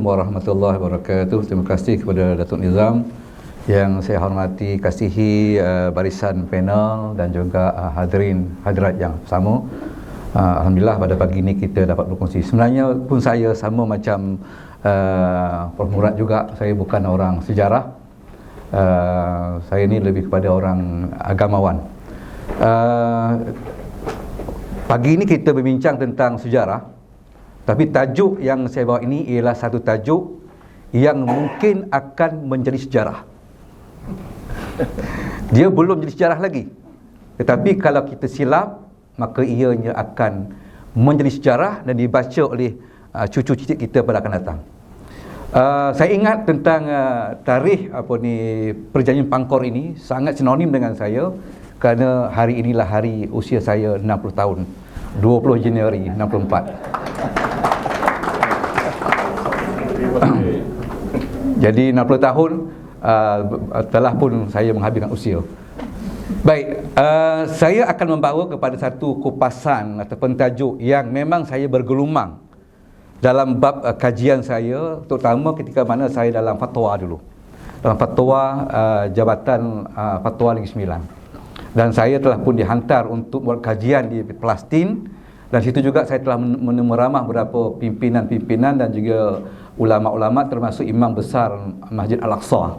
Warahmatullahi wabarakatuh. Terima kasih kepada Datuk Nizam yang saya hormati, kasihi barisan panel dan juga hadirat yang sama. Alhamdulillah pada pagi ini kita dapat berkongsi. Sebenarnya pun saya sama macam Prof Murad juga, saya bukan orang sejarah. Saya ni lebih kepada orang agamawan. Pagi ini kita berbincang tentang sejarah. Tapi tajuk yang saya bawa ini ialah satu tajuk yang mungkin akan menjadi sejarah. Dia belum jadi sejarah lagi. Tetapi kalau kita silap, maka ianya akan menjadi sejarah dan dibaca oleh cucu-cucu kita pada akan datang. Saya ingat tentang tarikh perjanjian Pangkor ini sangat sinonim dengan saya, kerana hari inilah hari usia saya 60 tahun, 20 Januari 64. Jadi 60 tahun telah pun saya menghabiskan usia. Baik, saya akan membawa kepada satu kupasan ataupun tajuk yang memang saya bergelumang dalam bab kajian saya, terutama ketika mana saya dalam fatwa dulu, dalam fatwa Jabatan Fatwa Negeri Sembilan. Dan saya telah pun dihantar untuk buat kajian di Palestin, dan situ juga saya telah meramah beberapa pimpinan-pimpinan dan juga ulama-ulama, termasuk imam besar Masjid Al-Aqsa,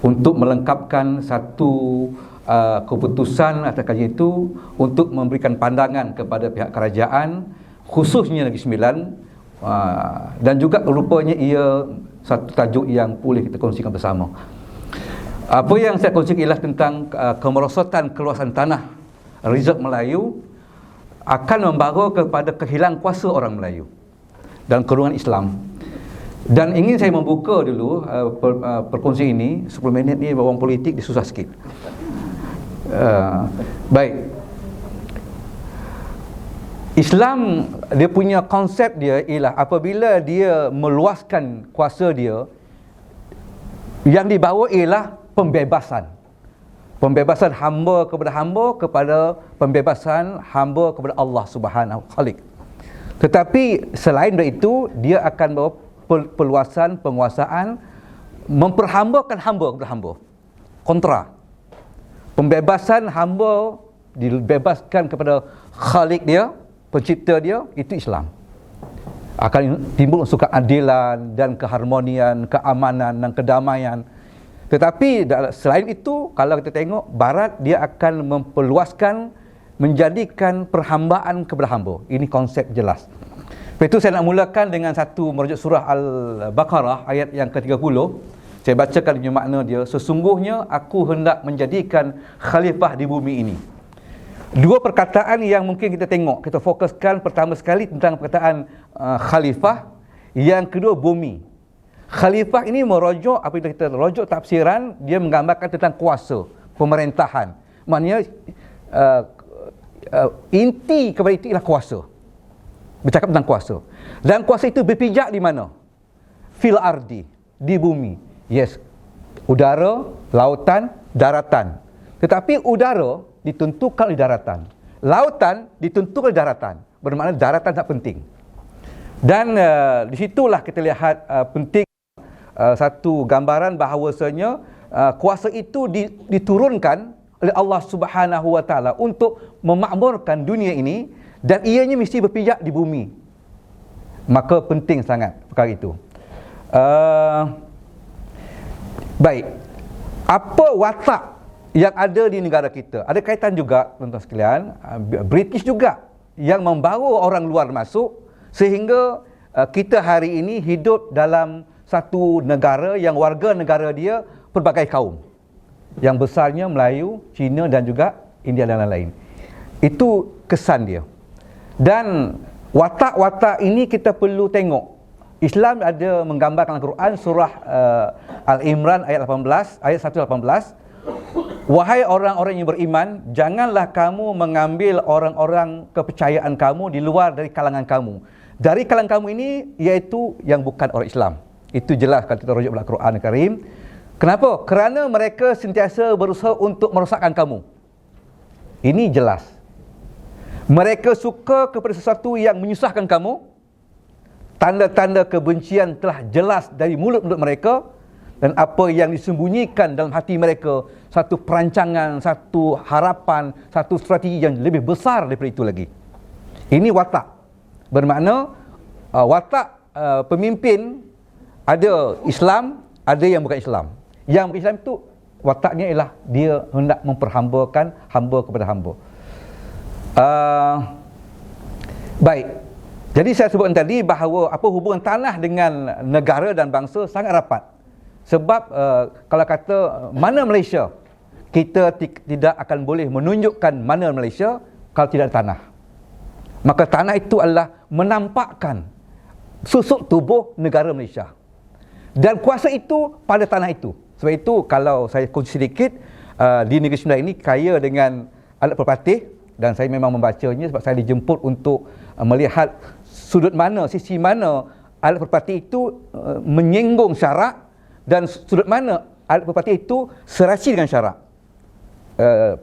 untuk melengkapkan satu keputusan atas kajian itu untuk memberikan pandangan kepada pihak kerajaan, khususnya Negeri Sembilan, dan juga rupanya ia satu tajuk yang boleh kita kongsikan bersama. Apa yang saya kongsikan ialah tentang kemerosotan keluasan tanah Rizq Melayu akan membawa kepada kehilangan kuasa orang Melayu dan kerungan Islam. Dan ingin saya membuka dulu perkongsian ini. 10 minit ni bawang politik dia susah sikit. Baik, Islam dia punya konsep dia ialah apabila dia meluaskan kuasa dia, yang dibawa ialah pembebasan. Pembebasan hamba kepada pembebasan hamba kepada Allah Subhanahu Khaliq. Tetapi selain dari itu, dia akan bawa perluasan penguasaan, memperhambakan hamba kepada hamba. Kontra. Pembebasan hamba dibebaskan kepada Khaliq dia, pencipta dia, itu Islam. Akan timbul unsur keadilan dan keharmonian, keamanan dan kedamaian. Tetapi selain itu, kalau kita tengok Barat, dia akan memperluaskan, menjadikan perhambaan kepada hamba. Ini konsep jelas. Lepas itu saya nak mulakan dengan satu merujuk surah Al-Baqarah ayat yang ke-30. Saya bacakan punya makna dia. Sesungguhnya aku hendak menjadikan khalifah di bumi ini. Dua perkataan yang mungkin kita tengok, kita fokuskan pertama sekali tentang perkataan khalifah, yang kedua bumi. Khalifah ini merujuk, apabila kita rujuk tafsiran, dia menggambarkan tentang kuasa, pemerintahan. Maknanya inti kepada itu ialah kuasa. Bercakap tentang kuasa. Dan kuasa itu berpijak di mana? Fil ardi, di bumi. Yes, udara, lautan, daratan. Tetapi udara ditentukan oleh daratan, lautan ditentukan oleh daratan. Bermakna daratan tak penting. Dan di situlah kita lihat penting satu gambaran bahawasanya kuasa itu diturunkan oleh Allah Subhanahu Wa Taala untuk memakmurkan dunia ini, dan ianya mesti berpijak di bumi. Maka penting sangat perkara itu. Baik, apa watak yang ada di negara kita? Ada kaitan juga, tuan-tuan sekalian, British juga yang membawa orang luar masuk, sehingga kita hari ini hidup dalam satu negara yang warga negara dia pelbagai kaum, yang besarnya Melayu, Cina dan juga India dan lain-lain. Itu kesan dia. Dan watak-watak ini kita perlu tengok. Islam ada menggambarkan Al-Quran surah Al-Imran ayat 18, ayat 118. Wahai orang-orang yang beriman, janganlah kamu mengambil orang-orang kepercayaan kamu di luar dari kalangan kamu. Dari kalangan kamu ini iaitu yang bukan orang Islam. Itu jelas kalau kita rujuk Al-Quran Al-Karim. Kenapa? Kerana mereka sentiasa berusaha untuk merosakkan kamu. Ini jelas. Mereka suka kepada sesuatu yang menyusahkan kamu, tanda-tanda kebencian telah jelas dari mulut-mulut mereka, dan apa yang disembunyikan dalam hati mereka, satu perancangan, satu harapan, satu strategi yang lebih besar daripada itu lagi. Ini watak. Bermakna watak pemimpin ada Islam, ada yang bukan Islam. Yang bukan Islam itu wataknya ialah dia hendak memperhambakan hamba kepada hamba. Baik. Jadi saya sebutkan tadi bahawa apa hubungan tanah dengan negara dan bangsa sangat rapat. Sebab kalau kata mana Malaysia, kita tidak akan boleh menunjukkan mana Malaysia kalau tidak ada tanah. Maka tanah itu adalah menampakkan susuk tubuh negara Malaysia. Dan kuasa itu pada tanah itu. Sebab itu kalau saya kongsi sedikit, di Negeri Sembilan ini kaya dengan alat perpatih, dan saya memang membacanya sebab saya dijemput untuk melihat sudut mana, sisi mana alat perpatih itu menyinggung syarak, dan sudut mana alat perpatih itu serasi dengan syarak.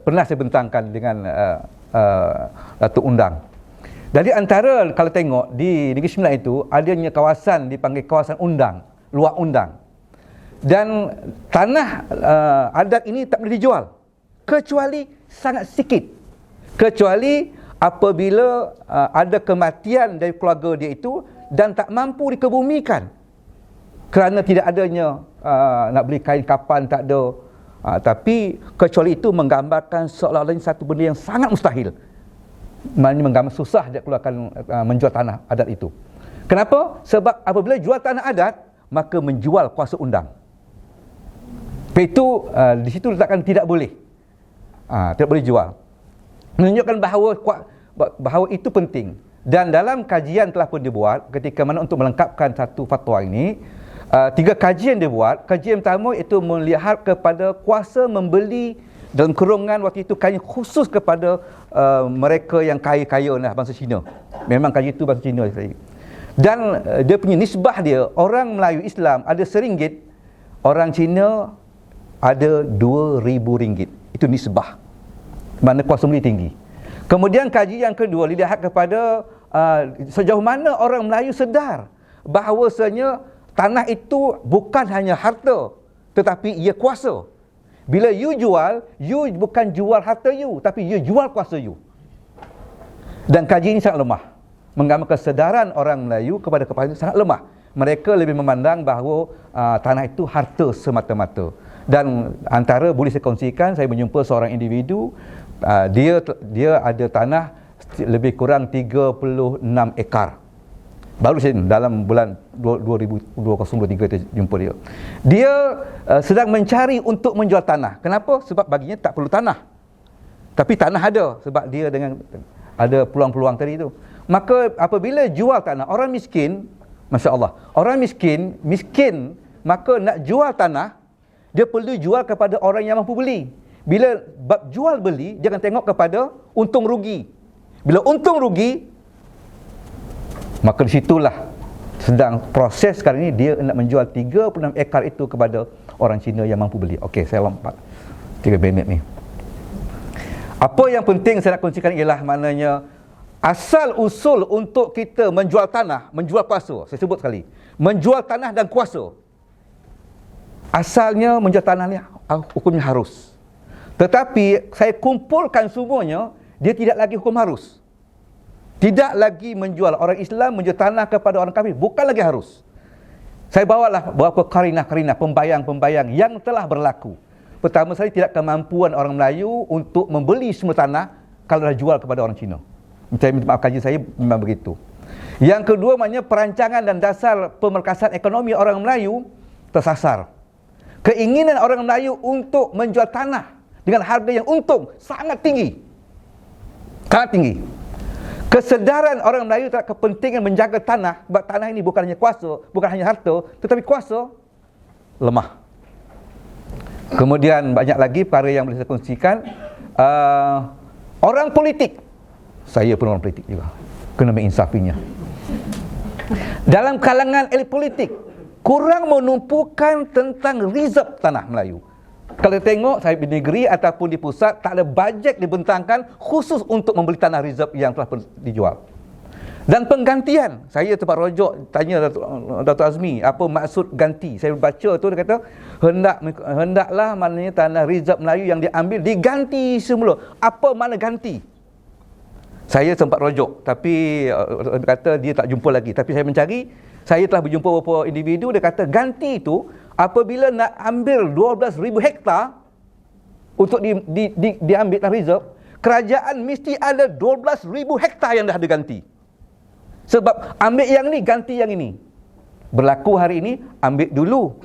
Pernah saya bentangkan dengan Datuk Undang. Jadi antara kalau tengok di Negeri Sembilan itu adanya kawasan dipanggil kawasan undang, luar undang. Dan tanah adat ini tak boleh dijual kecuali sangat sikit. Kecuali apabila ada kematian dari keluarga dia itu dan tak mampu dikebumikan kerana tidak adanya nak beli kain kapan, tak ada. Tapi kecuali itu menggambarkan seolah-olah satu benda yang sangat mustahil. Maknanya menggambar susah dia keluarkan menjual tanah adat itu. Kenapa? Sebab apabila jual tanah adat, maka menjual kuasa undang. Itu di situ letakkan tidak boleh. Tidak boleh jual. Menunjukkan bahawa itu penting. Dan dalam kajian telah pun dibuat ketika mana untuk melengkapkan satu fatwa ini, 3 kajian dia buat. Kajian pertama itu melihat kepada kuasa membeli dalam kurungan waktu itu kain khusus kepada mereka yang kaya-kaya lah, bangsa Cina. Memang kain itu bangsa Cina. Dan dia punya nisbah dia, orang Melayu Islam ada RM1, orang Cina ada RM2,000. Itu nisbah. Mana kuasa beli tinggi. Kemudian kajian yang kedua dilihat kepada sejauh mana orang Melayu sedar bahawasanya tanah itu bukan hanya harta, tetapi ia kuasa. Bila you jual, you bukan jual harta you, tapi you jual kuasa you. Dan kajian ini sangat lemah. Menggambarkan kesedaran orang Melayu kepada kepala itu sangat lemah. Mereka lebih memandang bahawa tanah itu harta semata-mata. Dan antara boleh saya kongsikan, saya menjumpa seorang individu, dia ada tanah lebih kurang 36 ekar. Baru saja dalam bulan 2023 kita jumpa dia. Dia sedang mencari untuk menjual tanah. Kenapa? Sebab baginya tak perlu tanah. Tapi tanah ada sebab dia dengan ada peluang-peluang tadi itu. Maka apabila jual tanah, orang miskin, masya-Allah, orang miskin, maka nak jual tanah, dia perlu jual kepada orang yang mampu beli. Bila bab jual beli, jangan tengok kepada untung rugi. Bila untung rugi, maka disitulah sedang proses sekarang ini dia nak menjual 36 ekar itu kepada orang Cina yang mampu beli. Okey, saya lompat 3 minit ni. Apa yang penting saya nak kongsikan ialah maknanya asal usul untuk kita menjual tanah, menjual kuasa. Saya sebut sekali, menjual tanah dan kuasa. Asalnya menjual tanah ni hukumnya harus. Tetapi saya kumpulkan semuanya, dia tidak lagi hukum harus. Tidak lagi menjual, orang Islam menjual tanah kepada orang kafir, bukan lagi harus. Saya bawalah beberapa karinah-karinah, pembayang-pembayang yang telah berlaku. Pertama sekali, tidak kemampuan orang Melayu untuk membeli semua tanah kalau dah jual kepada orang Cina. Saya minta maaf, kaji saya memang begitu. Yang kedua, maknanya perancangan dan dasar pemerkasaan ekonomi orang Melayu tersasar. Keinginan orang Melayu untuk menjual tanah dengan harga yang untung sangat tinggi. Sangat tinggi. Kesedaran orang Melayu terhadap kepentingan menjaga tanah, sebab tanah ini bukan hanya kuasa, bukan hanya harta, tetapi kuasa, lemah. Kemudian banyak lagi perkara yang boleh saya kongsikan. Orang politik, saya pun orang politik juga, kena menginsafinya. Dalam kalangan elit politik, kurang menumpukan tentang reserve tanah Melayu. Kalau tengok saya di negeri ataupun di pusat, tak ada bajet dibentangkan khusus untuk membeli tanah reserve yang telah dijual. Dan penggantian, saya tempat rojok tanya Datuk Azmi, apa maksud ganti? Saya baca tu, dia kata hendaklah maknanya tanah rizab Melayu yang diambil diganti semula. Apa makna ganti? Saya sempat rojok, tapi dia kata dia tak jumpa lagi. Tapi saya mencari, saya telah berjumpa beberapa individu, dia kata ganti itu apabila nak ambil 12,000 hektar untuk diambil tanah rizab, kerajaan mesti ada 12,000 hektar yang dah ada ganti. Sebab ambil yang ni, ganti yang ini. Berlaku hari ini, ambil dulu,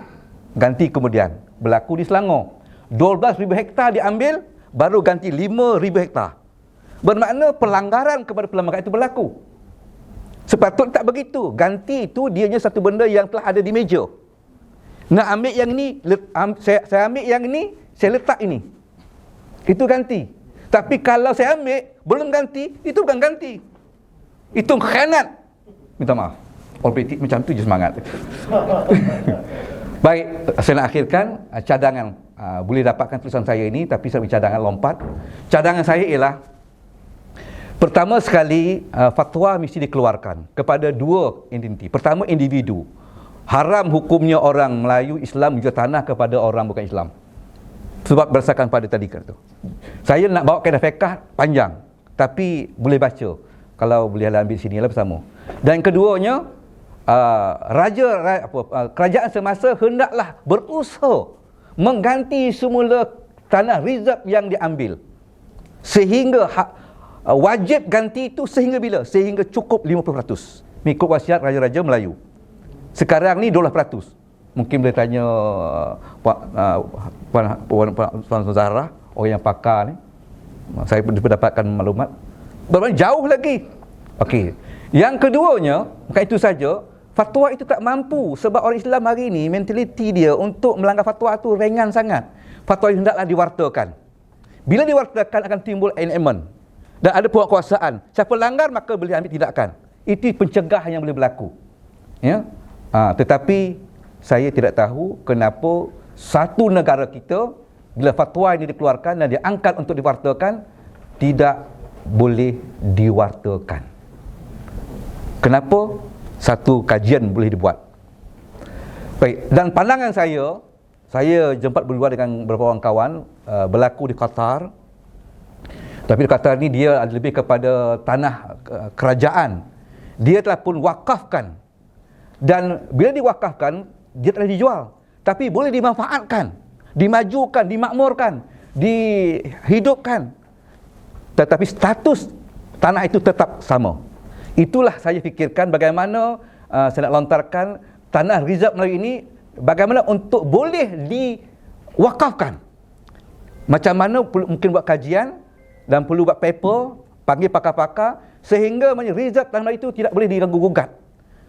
ganti kemudian. Berlaku di Selangor, 12,000 hektar diambil, baru ganti 5,000 hektar. Bermakna pelanggaran kepada perlembagaan itu berlaku. Sepatutnya tak begitu. Ganti itu dianya satu benda yang telah ada di meja. Nak ambil yang ini, saya ambil yang ini, saya letak ini. Itu ganti. Tapi kalau saya ambil, belum ganti, itu bukan ganti. Itu khianat. Minta maaf. Orang politik macam tu je semangat. Baik, saya nak akhirkan cadangan. Boleh dapatkan tulisan saya ini, tapi saya beri cadangan lompat. Cadangan saya ialah, pertama sekali, fatwa mesti dikeluarkan kepada dua entiti. Pertama, individu. Haram hukumnya orang Melayu Islam menjual tanah kepada orang bukan Islam. Sebab berdasarkan pada tadi kata. Saya nak bawa kaedah fiqh panjang, tapi boleh baca. Kalau boleh ambil sini lah bersama. Dan keduanya, kerajaan semasa hendaklah berusaha mengganti semula tanah rizab yang diambil. Sehingga wajib ganti itu sehingga bila? Sehingga cukup 50%. Mengikut wasiat Raja-Raja Melayu. Sekarang ni 12%. Mungkin boleh tanya Puan Zahra, orang yang pakar ni. Saya mendapatkan maklumat. Bermakna jauh lagi. Okey. Yang keduanya, bukan itu saja, fatwa itu tak mampu sebab orang Islam hari ini mentaliti dia untuk melanggar fatwa itu ringan sangat. Fatwa itu hendaklah diwartakan. Bila diwartakan akan timbul enactment dan ada penguatkuasaan. Siapa langgar maka boleh ambil tindakan. Itu pencegahan yang boleh berlaku. Ya. Tetapi saya tidak tahu kenapa satu negara kita bila fatwa ini dikeluarkan dan diangkat untuk diwartakan tidak boleh diwartakan. Kenapa? Satu kajian boleh dibuat. Baik, dan pandangan saya jempat berdua dengan beberapa orang kawan berlaku di Qatar. Tapi di Qatar ni dia ada lebih kepada tanah kerajaan. Dia telah pun wakafkan. Dan bila diwakafkan, dia telah dijual. Tapi boleh dimanfaatkan, dimajukan, dimakmurkan, dihidupkan. Tetapi status tanah itu tetap sama. Itulah saya fikirkan bagaimana saya nak lontarkan tanah rizab Melayu ini, bagaimana untuk boleh diwakafkan. Macam mana mungkin buat kajian dan perlu buat paper, panggil pakar-pakar, sehingga rizab tanah Melayu itu tidak boleh diganggu-gugat.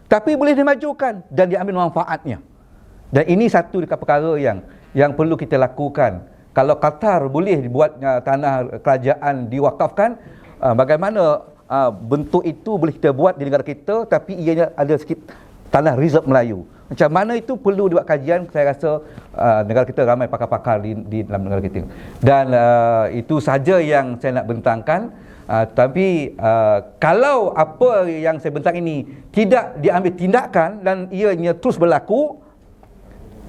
Tapi boleh dimajukan dan diambil manfaatnya. Dan ini satu perkara yang perlu kita lakukan. Kalau Qatar boleh dibuat tanah kerajaan diwakafkan, bagaimana bentuk itu boleh kita buat di negara kita, tapi ianya ada sikit tanah rizab Melayu. Macam mana itu perlu dibuat kajian. Saya rasa negara kita ramai pakar-pakar di dalam negara kita. Dan itu saja yang saya nak bentangkan. Tapi kalau apa yang saya bentang ini tidak diambil tindakan dan ianya terus berlaku,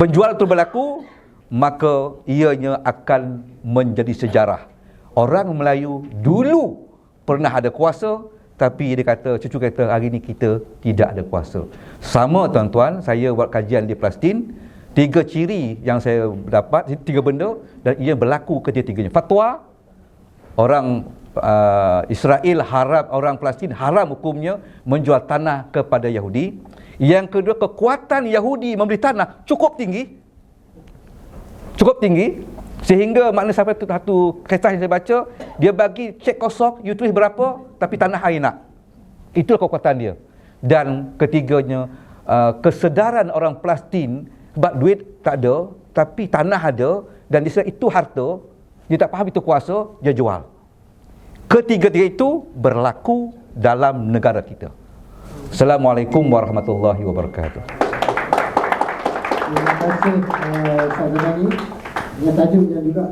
penjual terus berlaku, maka ianya akan menjadi sejarah. Orang Melayu dulu pernah ada kuasa, tapi dia kata, cucu kata, hari ini kita tidak ada kuasa. Sama tuan-tuan, saya buat kajian di Palestin, 3 ciri yang saya dapat, 3 benda, dan ia berlaku ketiga-tiganya. Fatwa, orang Israel haram, orang Palestin haram hukumnya menjual tanah kepada Yahudi. Yang kedua, kekuatan Yahudi membeli tanah cukup tinggi, sehingga makna sampai satu kisah yang saya baca, dia bagi cek kosong, you tulis berapa, tapi tanah I nak. Itulah kekuatan dia. Dan ketiganya, kesedaran orang Palestin, sebab duit tak ada, tapi tanah ada, dan dia kata itu harta, dia tak faham itu kuasa, dia jual. Ketiga-tiga itu berlaku dalam negara kita. Assalamualaikum warahmatullahi wabarakatuh. Terima kasih Saudara ini. Dengan tajuk yang juga